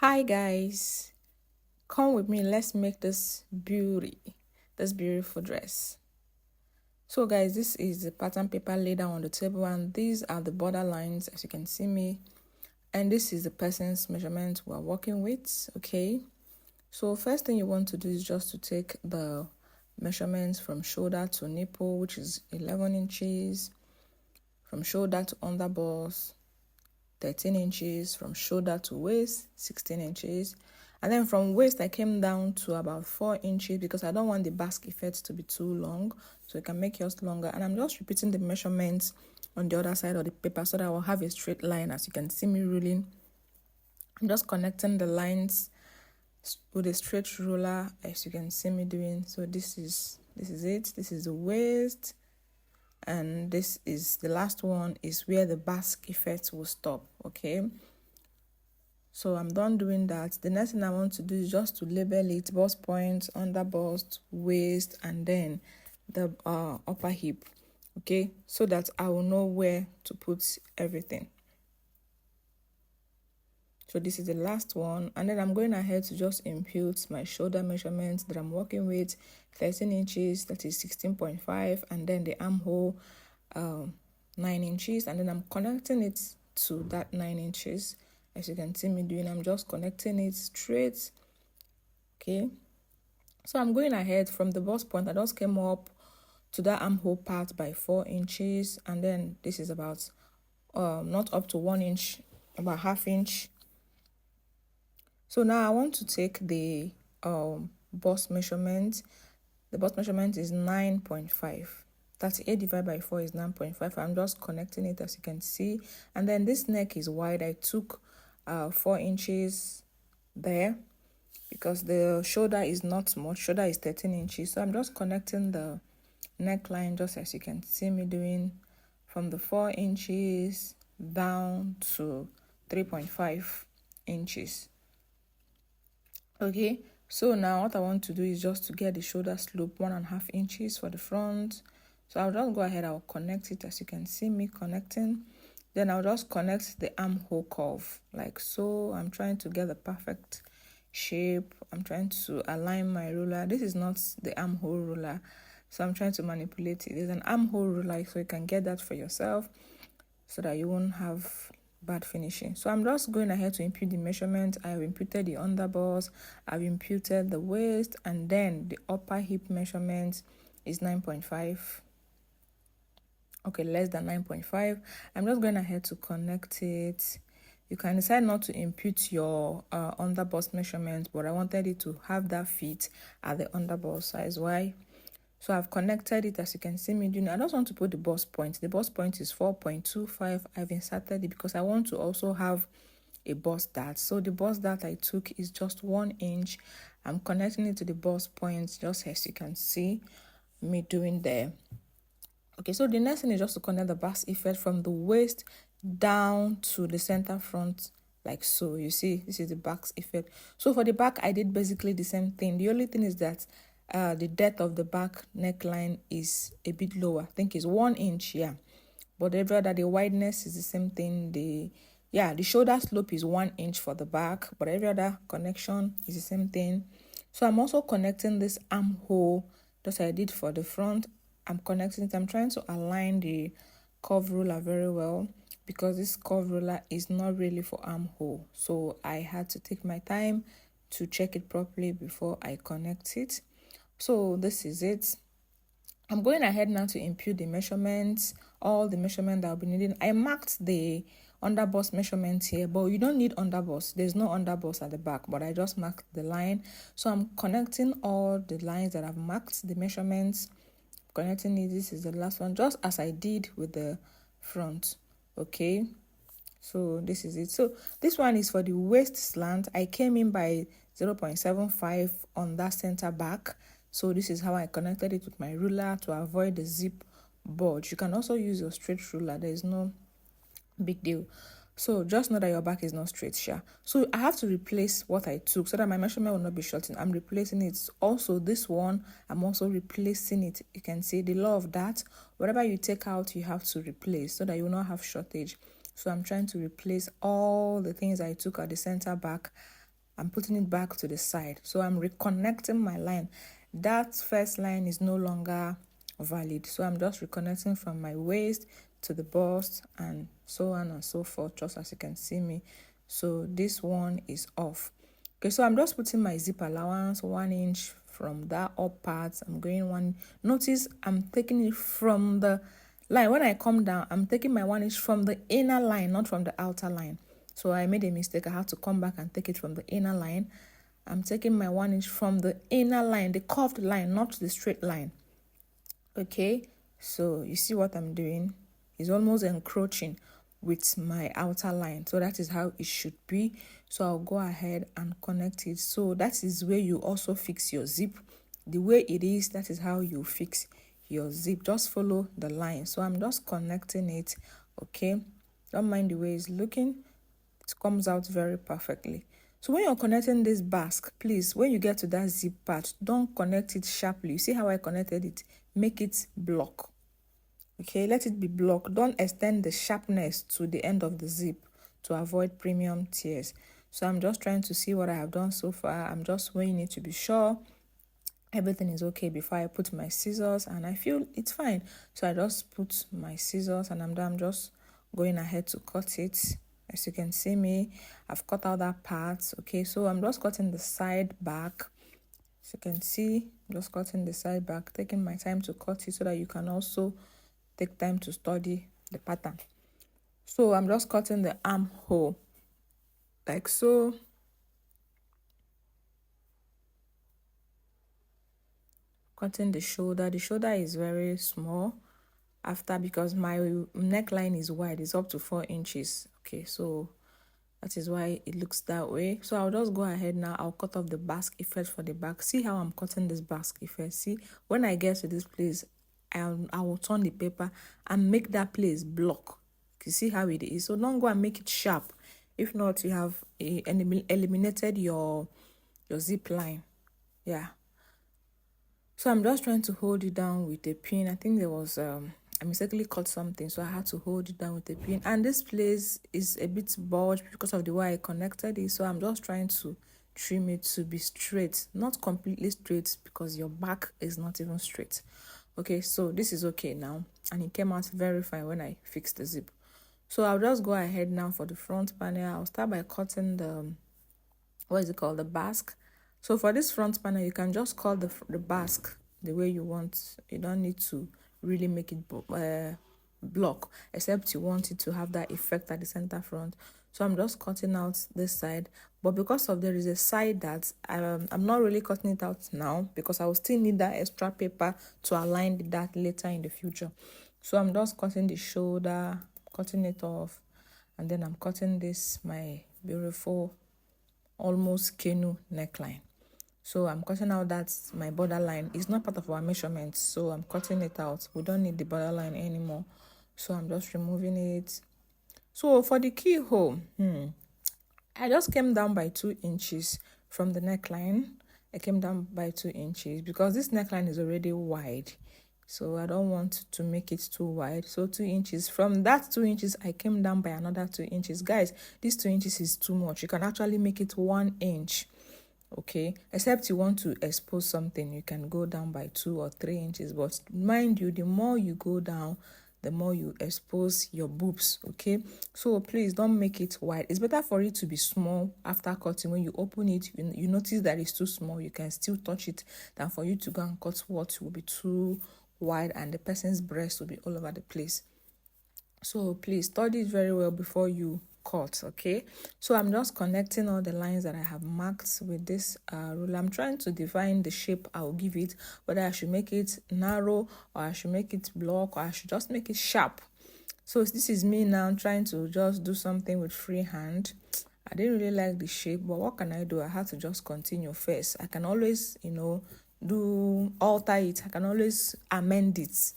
Hi guys, come with me. Let's make this beautiful dress. So guys, this is the pattern paper laid down on the table, and these are the border lines as you can see me. And this is the person's measurement we're working with. Okay, so first thing you want to do is just to take the measurements from shoulder to nipple, which is 11 inches, from shoulder to underbust 13 inches, from shoulder to waist 16 inches, and then from waist I came down to about 4 inches because I don't want the basque effect to be too long, so you can make yours longer. And I'm just repeating the measurements on the other side of the paper so that I will have a straight line. As you can see me ruling, I'm just connecting the lines with a straight ruler as you can see me doing. So this is it. This is the waist, and this is the last one, is where the basque effect will stop. Okay, so I'm done doing that. The next thing I want to do is just to label it: bust point, under bust, waist, and then the upper hip. Okay, so that I will know where to put everything. So this is the last one, and then I'm going ahead to just impute my shoulder measurements that I'm working with: 13 inches, that is 16.5, and then the armhole 9 inches, and then I'm connecting it to that 9 inches as you can see me doing. I'm just connecting it straight. Okay, so I'm going ahead from the bust point. I just came up to that armhole part by 4 inches, and then this is about not up to 1 inch, about half inch. So now I want to take the bust measurement. The bust measurement is 9.5. 38 divided by 4 is 9.5. I'm just connecting it as you can see. And then this neck is wide. I took 4 inches there because the shoulder is not much. Shoulder is 13 inches. So I'm just connecting the neckline just as you can see me doing, from the 4 inches down to 3.5 inches. Okay, so now what I want to do is just to get the shoulder slope 1.5 inches for the front. So I'll just go ahead, I'll connect it as you can see me connecting. Then I'll just connect the armhole curve like so. I'm trying to get the perfect shape. I'm trying to align my ruler. This is not the armhole ruler, so I'm trying to manipulate it. There's an armhole ruler, so you can get that for yourself so that you won't have bad finishing. So I'm just going ahead to impute the measurement. I've imputed the underbust, I've imputed the waist, and then the upper hip measurement is 9.5. Okay, less than 9.5. I'm just going ahead to connect it. You can decide not to impute your underbust measurement, but I wanted it to have that fit at the underbust size. Why? So I've connected it as you can see me doing. I just want to put the bust point. The bust point is 4.25. I've inserted it because I want to also have a bust dart. So the bust dart I took is just 1 inch. I'm connecting it to the bust point just as you can see me doing there. Okay, so the next thing is just to connect the basque effect from the waist down to the center front like so. You see, this is the basque effect. So for the back, I did basically the same thing. The only thing is that the depth of the back neckline is a bit lower. I think it's 1 inch, yeah. But every other, the wideness is the same thing. The shoulder slope is 1 inch for the back, but every other connection is the same thing. So I'm also connecting this armhole just like I did for the front. I'm connecting it. I'm trying to align the curve ruler very well because this curve ruler is not really for armhole. So I had to take my time to check it properly before I connect it. So this is it. I'm going ahead now to impute the measurements, all the measurement that I'll be needing. I marked the underbust measurement here, but you don't need underbust. There's no underbust at the back, but I just marked the line. So I'm connecting all the lines that I've marked, the measurements, connecting it. This is the last one, just as I did with the front. Okay, so this is it. So this one is for the waist slant. I came in by 0.75 on that center back. So this is how I connected it with my ruler to avoid the zip bulge. You can also use your straight ruler. There is no big deal. So just know that your back is not straight, sure. So I have to replace what I took so that my measurement will not be shortened. I'm replacing it. Also, this one, I'm also replacing it. You can see the law of that. Whatever you take out, you have to replace so that you will not have shortage. So I'm trying to replace all the things I took at the center back I'm putting it back to the side. So I'm reconnecting my line. That first line is no longer valid. So I'm just reconnecting from my waist to the bust and so on and so forth, just as you can see me. So this one is off. Okay, so I'm just putting my zip allowance 1 inch from that up part. I'm going one. Notice I'm taking it from the line. When I come down, I'm taking my 1 inch from the inner line, not from the outer line. So I made a mistake. I had to come back and take it from the inner line. I'm taking my 1 inch from the inner line, the curved line, not the straight line. Okay, so you see what I'm doing? It's almost encroaching with my outer line. So that is how it should be. So I'll go ahead and connect it. So that is where you also fix your zip. The way it is, that is how you fix your zip. Just follow the line. So I'm just connecting it. Okay, don't mind the way it's looking. It comes out very perfectly. So when you're connecting this basque, please, when you get to that zip part, don't connect it sharply. You see how I connected it? Make it block. Okay, let it be blocked. Don't extend the sharpness to the end of the zip to avoid premium tears. So I'm just trying to see what I have done so far. I'm just weighing it to be sure everything is okay before I put my scissors, and I feel it's fine. So I just put my scissors and I'm just going ahead to cut it. As you can see me, I've cut out that part. Okay, so I'm just cutting the side back. As you can see, I'm just cutting the side back, taking my time to cut it so that you can also take time to study the pattern. So I'm just cutting the armhole like so. Cutting the shoulder is very small after, because my neckline is wide, it's up to 4 inches. Okay, so that is why it looks that way. So I'll just go ahead now. I'll cut off the basque effect for the back. See how I'm cutting this basque effect? See, when I get to this place, I will turn the paper and make that place block. You see how it is? So don't go and make it sharp. If not, you have eliminated your zip line. Yeah. So I'm just trying to hold it down with a pin. I think there was I mistakenly cut something, so I had to hold it down with a pin. And this place is a bit bulged because of the way I connected it. So I'm just trying to trim it to be straight, not completely straight, because your back is not even straight. Okay, so this is okay now, and it came out very fine when I fixed the zip. So I'll just go ahead now for the front panel. I'll start by cutting the the basque. So for this front panel, you can just cut the basque the way you want. You don't need to really make it block, except you want it to have that effect at the center front. So I'm just cutting out this side, but because of there is a side that I'm not really cutting it out now, because I will still need that extra paper to align that later in the future. So I'm just cutting the shoulder, cutting it off, and then I'm cutting this, my beautiful almost canoe neckline. So I'm cutting out that's my borderline. It's not part of our measurements, so I'm cutting it out. We don't need the borderline anymore, so I'm just removing it. So for the keyhole, I just came down by 2 inches from the neckline. I came down by 2 inches because this neckline is already wide, so I don't want to make it too wide. So 2 inches. From that 2 inches, I came down by another 2 inches. Guys, this 2 inches is too much. You can actually make it 1 inch. Okay, except you want to expose something, you can go down by 2 or 3 inches. But mind you, the more you go down, the more you expose your boobs. Okay, so please don't make it wide. It's better for it to be small after cutting. When you open it, you notice that it's too small, you can still touch it, than for you to go and cut what will be too wide and the person's breast will be all over the place. So please study it very well before you cut. Okay, so I'm just connecting all the lines that I have marked with this ruler. I'm trying to define the shape I will give it, whether I should make it narrow or I should make it block or I should just make it sharp. So this is me now trying to just do something with free hand. I didn't really like the shape, but what can I do? I had to just continue first. I can always, alter it. I can always amend it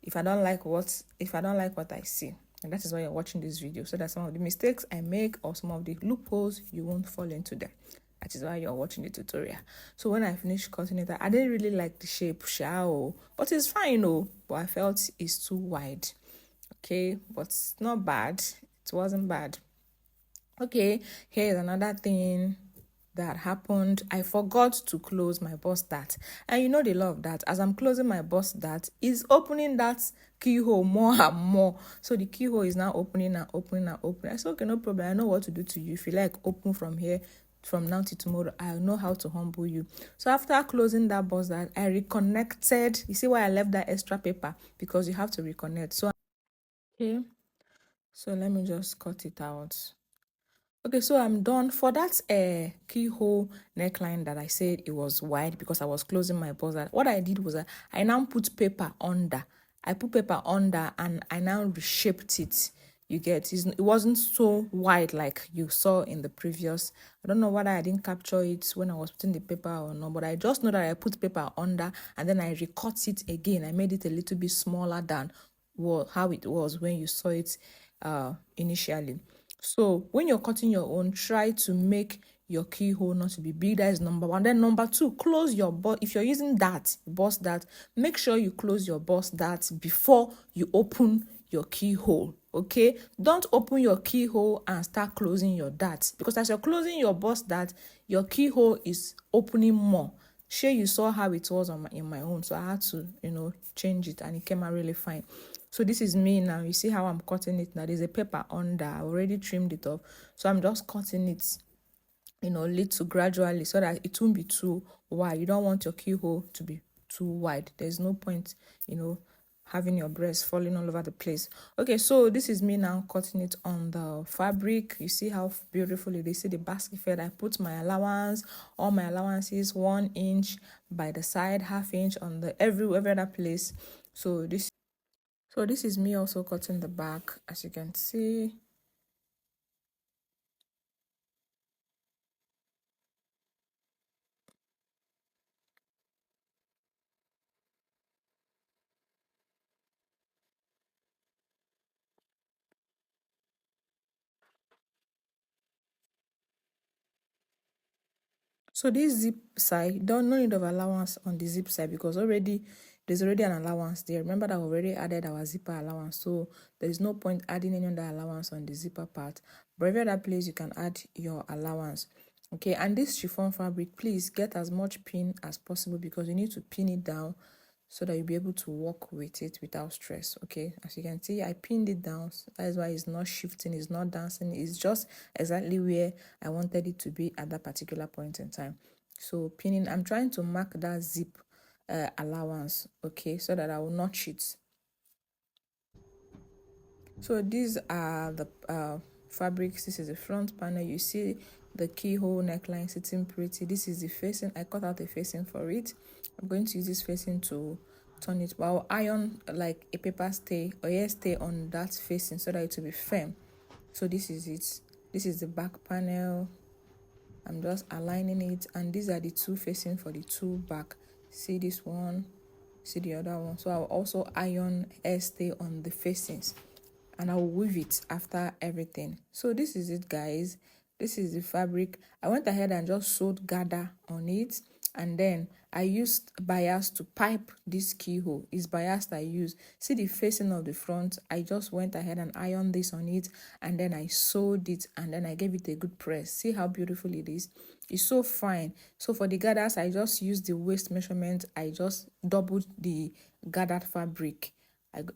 if I don't like what I see. And that is why you're watching this video, so that some of the mistakes I make or some of the loopholes, you won't fall into them. That is why you're watching the tutorial. So when I finished cutting it, I didn't really like the shape, but it's fine, but I felt it's too wide. Okay, but it's not bad. It wasn't bad. Okay, here's another thing that happened. I forgot to close my bust dart, and you know the love that as I'm closing my bust dart is opening that keyhole more and more. So the keyhole is now opening and opening and opening. I said, okay, no problem, I know what to do to you. If you like, open from here from now to tomorrow. I know how to humble you. So after closing that bust dart, I reconnected. You see why I left that extra paper? Because you have to reconnect. So okay, so let me just cut it out. Okay, so I'm done for that keyhole neckline that I said it was wide because I was closing my bust. What I did was I now put paper under. I put paper under and I now reshaped it. You get it wasn't so wide like you saw in the previous. I don't know whether I didn't capture it when I was putting the paper or not, but I just know that I put paper under and then I recut it again. I made it a little bit smaller than how it was when you saw it initially. So when you're cutting your own, try to make your keyhole not to be big. That is number one. Then number two, close your bust. If you're using that bust dart, make sure you close your bust dart before you open your keyhole. Okay, don't open your keyhole and start closing your dart, because as you're closing your bust dart, your keyhole is opening more. Sure, you saw how it was in my own, so I had to change it, and it came out really fine. So this is me now. You see how I'm cutting it now. There's a paper under. I already trimmed it off, so I'm just cutting it little gradually so that it won't be too wide. You don't want your keyhole to be too wide. There's no point having your breast falling all over the place. Okay, so this is me now cutting it on the fabric. You see how beautiful it is. See the basket fed. I put my allowance, all my allowances, 1 inch by the side, 1/2 inch on the every other place. So this is me also cutting the back, as you can see. So this zip side, no need of allowance on the zip side, because there's already an allowance there. Remember that we already added our zipper allowance, so there is no point adding any other allowance on the zipper part. But every other place you can add your allowance. Okay, and this chiffon fabric, please get as much pin as possible, because you need to pin it down so that you'll be able to work with it without stress. Okay, as you can see, I pinned it down. That is why it's not shifting, it's not dancing, it's just exactly where I wanted it to be at that particular point in time. So pinning, I'm trying to mark that zip allowance, okay, so that I will not cheat. So these are the fabrics. This is the front panel. You see the keyhole neckline sitting pretty. This is the facing. I cut out the facing for it. I'm going to use this facing to turn it. But I'll iron like a paper stay or hair stay on that facing so that it will be firm. So this is it. This is the back panel. I'm just aligning it, and these are the two facing for the two back. See this one, see the other one. So I'll also iron hair stay on the facings, and I will weave it after everything. So this is it, guys. This is the fabric. I went ahead and just sewed gather on it, and then I used bias to pipe this keyhole. It's bias I use. See the facing of the front. I just went ahead and ironed this on it, and then I sewed it, and then I gave it a good press. See how beautiful it is. It's so fine. So for the gathers, I just used the waist measurement. I just doubled the gathered fabric.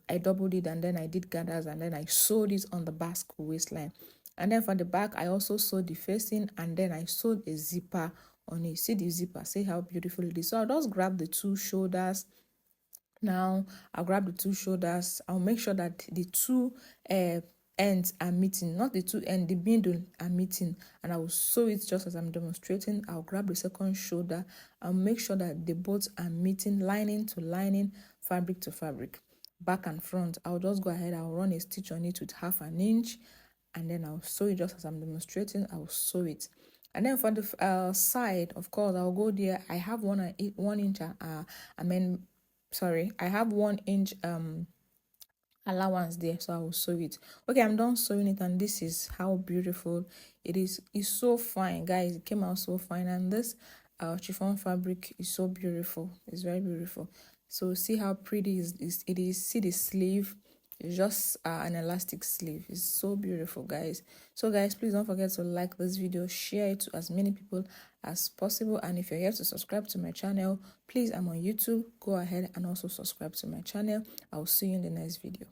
I doubled it, and then I did gathers, and then I sewed it on the basque waistline. And then for the back, I also sewed the facing, and then I sewed a zipper on it. See the zipper, see how beautiful it is. So I'll just grab the two shoulders. Now I'll grab the two shoulders. I'll make sure that the two ends are meeting, not the two ends, the middle are meeting, and I will sew it just as I'm demonstrating. I'll grab the second shoulder. I'll make sure that the both are meeting, lining to lining, fabric to fabric, back and front. I'll just go ahead, I'll run a stitch on it with 1/2 inch, and then I'll sew it just as I'm demonstrating. I'll sew it. And then for the side, of course, I'll go there. I have 1 inch I have 1 inch allowance there, so I will sew it. Okay, I'm done sewing it, and this is how beautiful it is. It's so fine, guys. It came out so fine, and this chiffon fabric is so beautiful. It's very beautiful. So see how pretty it is. See the sleeve. It's just an elastic sleeve. It's so beautiful, guys. So guys, please don't forget to like this video, share it to as many people as possible, and if you're here to subscribe to my channel, please, I'm on YouTube, go ahead and also subscribe to my channel. I'll see you in the next video.